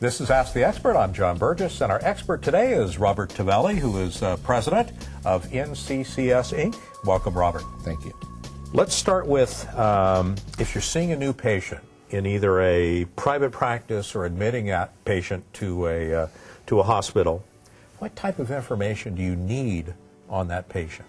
This is Ask the Expert. I'm John Burgess, and our expert today is Robert Tavelli, who is president of NCCS Inc. Welcome, Robert. Thank you. Let's start with if you're seeing a new patient in either a private practice or admitting a patient to a hospital, what type of information do you need on that patient?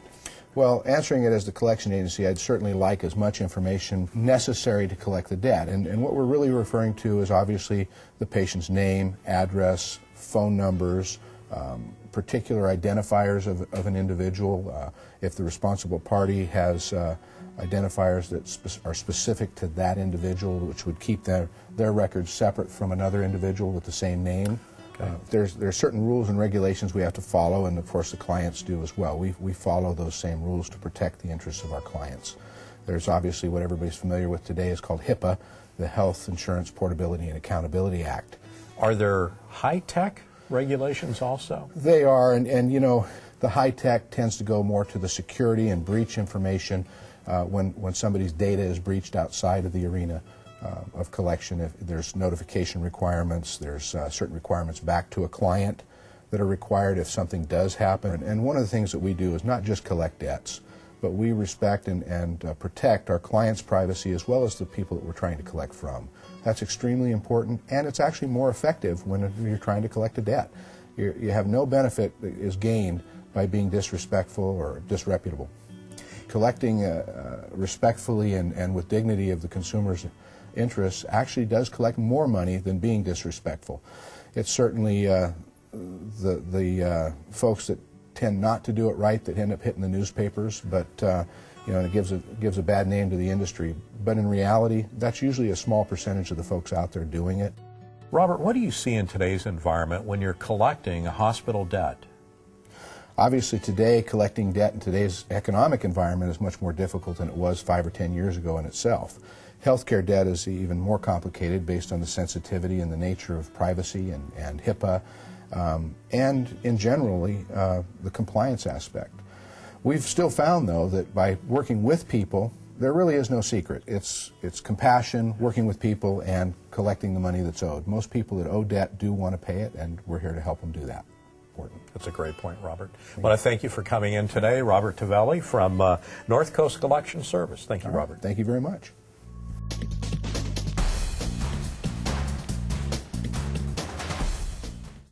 Well, answering it as the collection agency, I'd certainly like as much information necessary to collect the debt. And what we're really referring to is obviously the patient's name, address, phone numbers, particular identifiers of an individual. If the responsible party has identifiers that are specific to that individual, which would keep their records separate from another individual with the same name. There's certain rules and regulations we have to follow, and of course the clients do as well. We follow those same rules to protect the interests of our clients. There's obviously what everybody's familiar with today is called HIPAA, the Health Insurance Portability and Accountability Act. Are there high-tech regulations also? They are, and you know, the high-tech tends to go more to the security and breach information when somebody's data is breached outside of the arena of collection. If there's notification requirements, there's certain requirements back to a client that are required if something does happen. And one of the things that we do is not just collect debts, but we respect and protect our clients' privacy as well as the people that we're trying to collect from. That's extremely important, and it's actually more effective when you're trying to collect a debt. You have no benefit that is gained by being disrespectful or disreputable. Collecting respectfully and with dignity of the consumer's interests actually does collect more money than being disrespectful. It's certainly the folks that tend not to do it right that end up hitting the newspapers, but you know, it gives a bad name to the industry. But in reality, that's usually a small percentage of the folks out there doing it. Robert, what do you see in today's environment when you're collecting a hospital debt? Obviously today, collecting debt in today's economic environment is much more difficult than it was 5 or 10 years ago in itself. Healthcare debt is even more complicated based on the sensitivity and the nature of privacy and HIPAA and in generally the compliance aspect. We've still found, though, that by working with people, there really is no secret. It's compassion, working with people, and collecting the money that's owed. Most people that owe debt do want to pay it, and we're here to help them do that. That's a great point, Robert. I want to thank you for coming in today. Robert Tavelli from North Coast Collection Service. Thank you, Robert. Thank you very much.